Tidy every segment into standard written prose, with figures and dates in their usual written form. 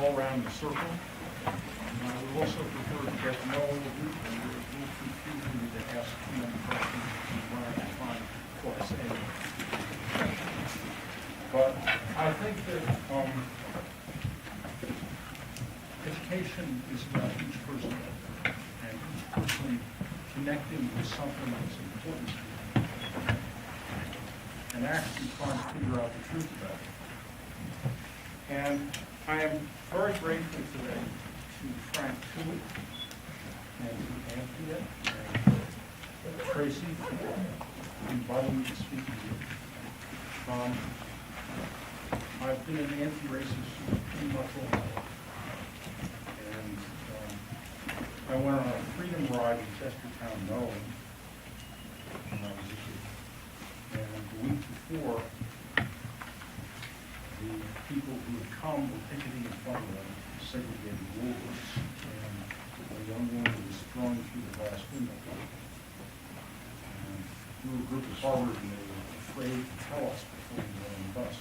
all around the circle. And I would also prefer to get to know all of you, and it will confuse me to ask too many questions when I can find what I say. But I think that education is about each person and each person connecting with something that's important to them and actually trying to figure out the truth about it. And I am very grateful today to Frank Tuitt and to Anthea and Tracy for inviting me to speak to you. I've been an anti-racist pretty much all my life. And I went on a freedom ride in Chestertown, Maryland, when I was a kid. And the week before, the people who had come were picketing in front of them, segregated Woolworths, and a young woman was thrown through the glass window. And we were a group of Harvard, and they were afraid to tell us before we got on the bus.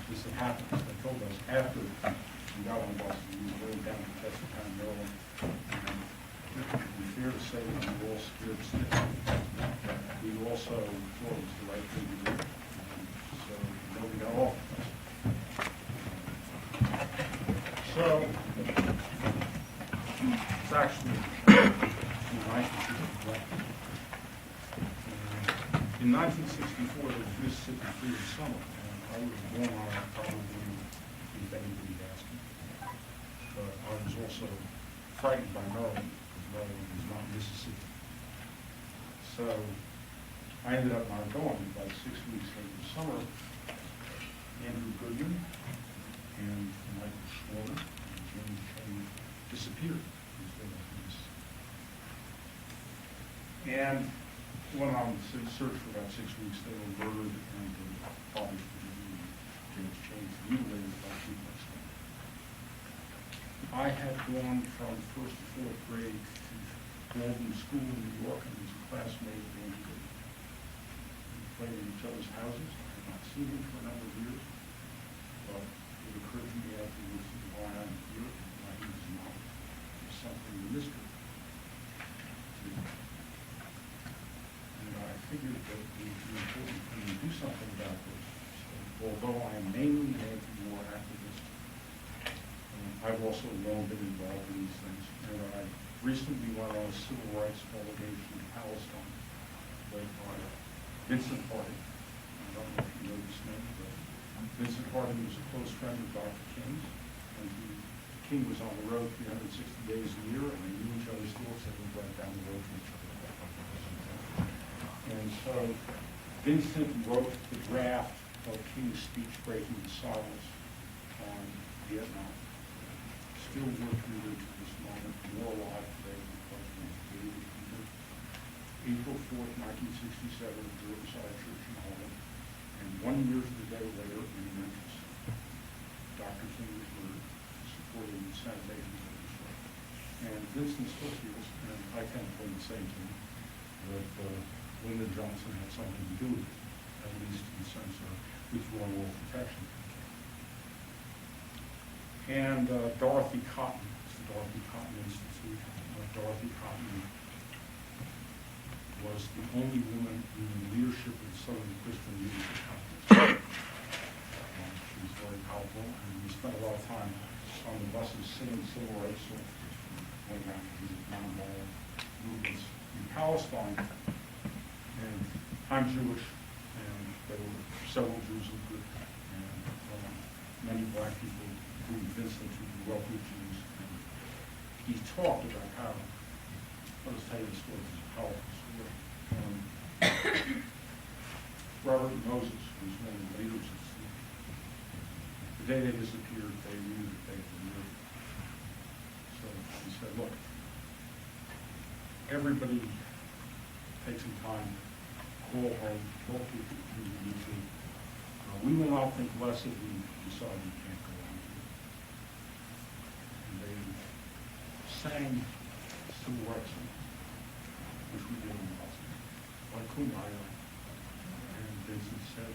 This had happened. They told us after we got on the bus, we were going down to Chestertown, Maryland, and it would be fair to say that we were all scared stiff. We also thought it was the right thing to do, so nobody got off the bus. So, it's actually in 1964, there was Mississippi Freedom Summer, and I was born on it probably if anybody asked me. But I was also frightened by Maryland, because Maryland was not Mississippi. So, I ended up not going. About 6 weeks later in the summer, Andrew Goodman and Michael Schwarber and James Shane disappeared. And went on to search for about 6 weeks. They were murdered and bodies were removed. James Shane mutilated about 2 months later. I had gone from 1st to 4th grade to Walden School in New York and was a classmate of Andrew Goodman. We played in each other's houses. I had not seen him for a number of years, but it occurred to me afterwards why I'm here and why he was not. There's something in the mystery. And I figured that it would be important for me to do something about this. So, although I am mainly an anti-war activist, I've also long been involved in these things. And I recently went on a civil rights delegation to Palestine, led by Vincent Harding. I don't know if you know this name, but Vincent Harding was a close friend of Dr. King's, and King was on the road 360 days a year, and they knew each other's thoughts, and they went down the road from each other. And so Vincent wrote the draft of King's speech breaking the silence on Vietnam. Still working with it to this moment, more alive today because we gave it April 4th, 1967, at the Riverside Church in Harlem. And 1 year to the day later in Memphis, Dr. King was murdered, supporting the sanitation legislation. And Vincent still feels, and I can't claim the same thing, that Lyndon Johnson had something to do with it, at least in the sense of withdrawing all protection. And Dorothy Cotton, it's the Dorothy Cotton Institute. Dorothy Cotton was the only woman in the leadership of the Southern Christian Leadership Conference. She was very powerful, and we spent a lot of time on the buses singing civil rights songs, going around to these non-violent movements in Palestine. And I'm Jewish, and there were several Jews in the group, and many black people, including Vincent, who grew up with Jews. And he talked about how, I'll just tell you the story, it's a powerful story. Robert Moses was one of the leaders of the day they disappeared, they knew that they were murdered. So he said, look, everybody take some time, call home, talk to people who you need to. We will not think less of you decide you can't go on. And they sang civil rights songs, which we did in Boston, like Kumbaya. And Vincent said,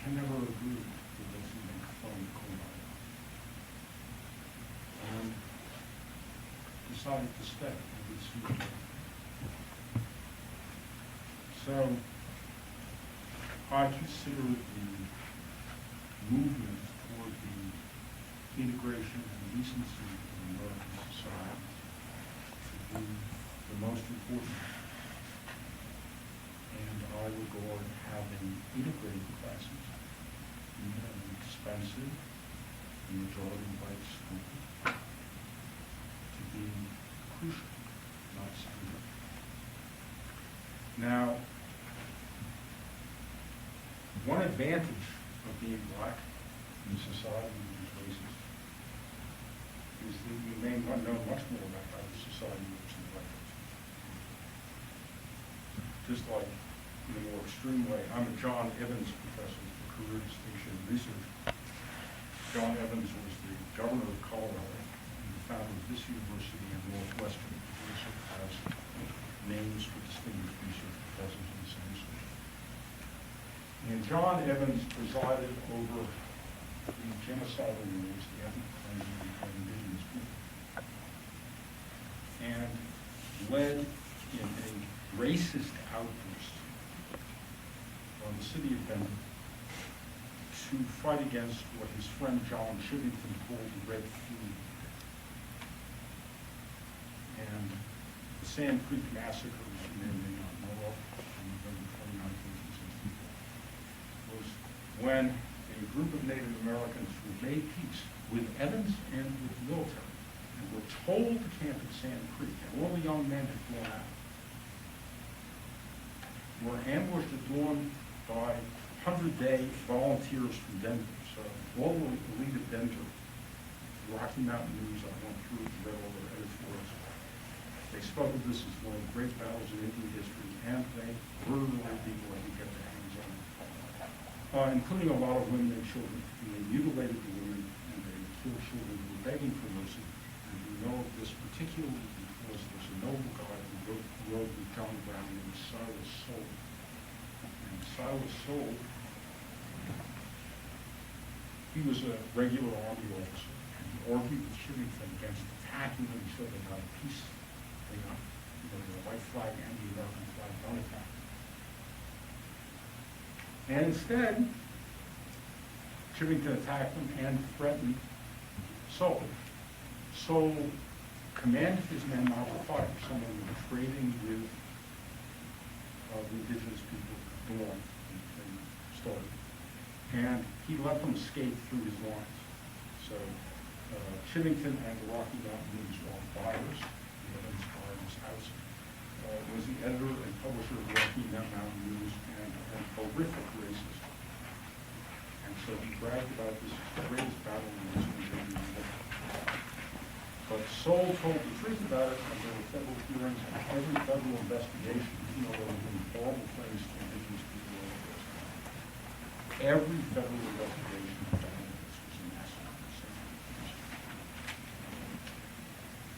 can never agree with this and make fun of Gilbert. And decided to stay and be student. So I consider the movement toward the integration and decency of American society to be the most important. And I regard having integrated classes, even an expensive and majority white school, to be crucial, not secondary. Now, one advantage of being black in society that is racist is that you may not know much more about how the society works in white folks. Just like in a more extreme way, I'm a John Evans professor for career distinction research. John Evans was the governor of Colorado and the founder of this university and Northwestern, which also has names for distinguished research professors in the same school. And John Evans presided over the genocidal wars, the ethnic cleansing of indigenous people, and led in a racist outburst on the city of Denver to fight against what his friend John Chivington called the Red Fleet. And the Sand Creek Massacre, which you may not know of, on November 29, 1964, was when a group of Native Americans who made peace with Evans and with the military and were told to camp at Sand Creek, and all the young men had gone out, were ambushed at dawn by 100-day volunteers from Denver. So all the elite of Denver, Rocky Mountain News, I went through and read all their editorials. They spoke of this as one of the great battles in Indian history, and they brutally beat what they get their hands on, including a lot of women and children. And they mutilated the women, and they killed children who were begging for mercy. And we know of this particularly because there's a noble guy who wrote with John Brown named Silas Soule. And Silas Soule, he was a regular Army officer, and he argued with Chivington against attacking them so they got a peace. They got, the white flag and the American flag don't attack. And instead, Chivington attacked them and threatened Soule. Soule commanded his men not to fire. Someone who was trading with the indigenous people dawn when they started. And he let them escape through his lines. So Chivington and the Rocky Mountain News were buyers. The Evans Farms House was the editor and publisher of Rocky Mountain News and a horrific racist. And so he bragged about this greatest battle in history. But Soule told the truth about it, and there were federal hearings and every federal investigation, even though there were doing horrible things to indigenous people all over this country. Every federal investigation found that this was a massacre.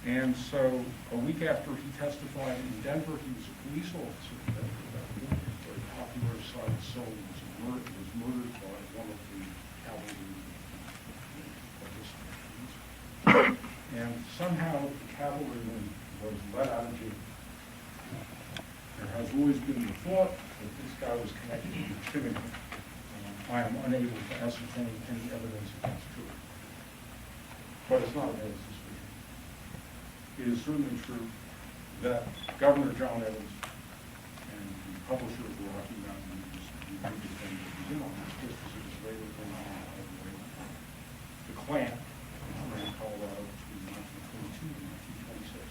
And so a week after he testified in Denver, he was a police officer in Denver. That very popular Silas Soule was murdered by one of the cavalry participants. And somehow the cavalryman was let out of jail. There has always been the thought that this guy was connected to Chivington. I am unable to ascertain any evidence that that's true. But it's not a bad suspicion. It is certainly true that Governor John Evans and the publisher of the Rocky Mountain News, the thing that was in on this, just as it was later going on all the way. The Klan, which ran Colorado between 1922 and 1926.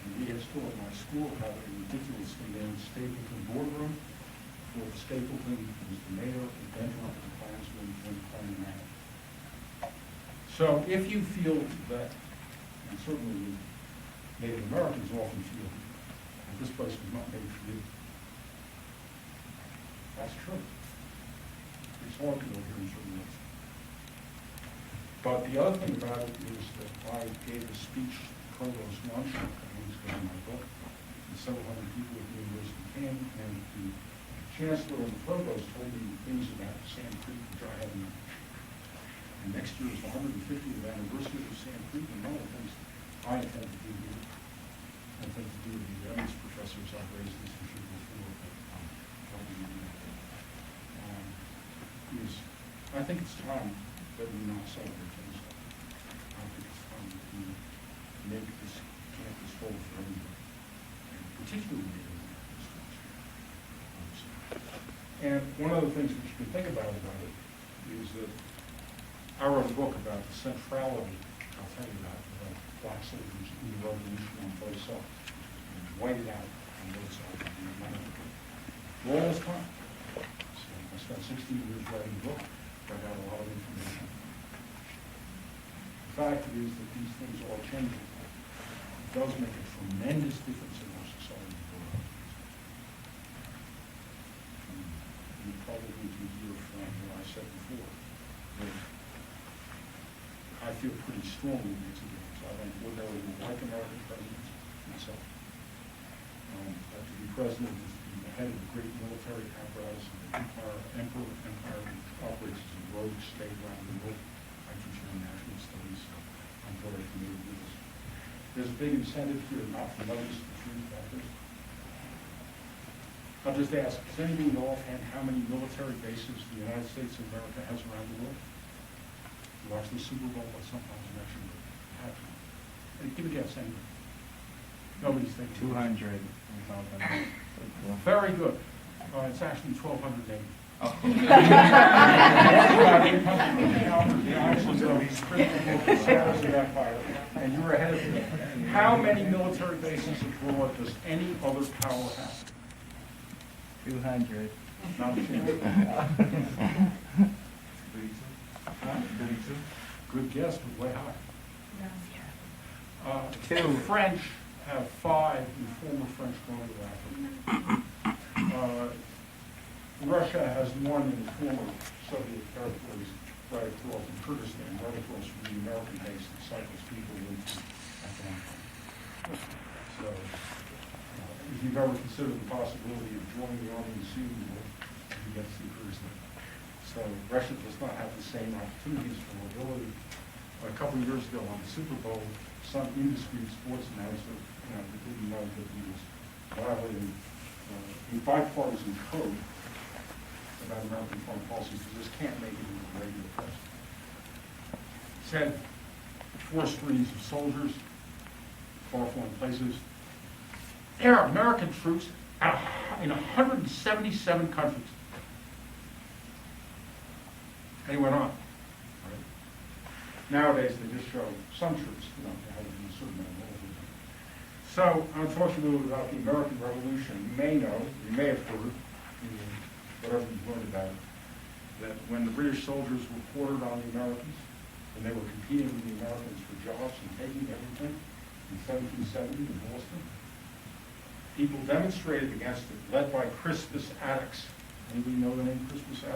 And we had still at my school had a ridiculously named Stapleton boardroom. For Stapleton was the mayor of Denver and the Klansman when Klan ran. So if you feel that, and certainly Native Americans often feel that this place was not made for you, that's true. It's hard to go here in certain ways. But the other thing about it is that I gave a speech to the provost luncheon, that was in my book, and several hundred people at the university came, and the chancellor and the provost told me things about Sand Creek which I hadn't known. And next year is the 150th anniversary of Sand Creek, and one of the things I intend to do here, the ethics professors, I've raised this issue before, but probably is I think it's time that we not celebrate things. I think it's time that we make this campus whole for everybody, and particularly Native American students. And one of the things that you can think about it is that I wrote a book about the centrality, I'll tell you about black soldiers in the revolution on both sides, and whited out on both sides of the Atlantic. For all this time. So I spent 16 years writing a book. I got a lot of information. The fact is that these things are changing. It does make a tremendous difference in our society. You probably can hear from what I said before. That I feel pretty strongly makes a difference. I think ordinarily like American presidents myself. To be president is to be the head of a great military apparatus of the emperor operates as a rogue state around the world. I teach international studies, so I'm very familiar with this. There's a big incentive here not to notice the truth about this. I'll just ask, does anybody know offhand how many military bases the United States of America has around the world? You watch the Super Bowl, but sometimes you actually have to. Give a guess, anybody. Nobody's thinking. 200. Very good. It's actually 1,280. Oh. And you're ahead of me. How many military bases abroad does any other power have? 200. Not a chance. 32. Huh? 32. Good guess, but way high. Two. French have 5 in former French colonial Africa. Russia has 1 in the former Soviet territories right across in Kurdistan, right across from the American base that cycles people into Afghanistan. So, if you've ever considered the possibility of joining the army in Syria, you get to see Kurdistan. So, Russia does not have the same opportunities for mobility. A couple of years ago on the Super Bowl, some indiscreet sports announcer didn't know that he was violating a bipartisan code about American foreign policy, because this can't make it into the regular press. Said 4 streams of soldiers, far-flung places. There are American troops in 177 countries. And he went on. Nowadays, they just show some troops, they have a certain amount of military. So, I'm talking a little bit about the American Revolution. You may know, you may have heard, whatever you've learned about it, that when the British soldiers were quartered on the Americans, and they were competing with the Americans for jobs and taking everything in 1770 in Boston, people demonstrated against it, led by Crispus Attucks. Anybody know the name Crispus Attucks?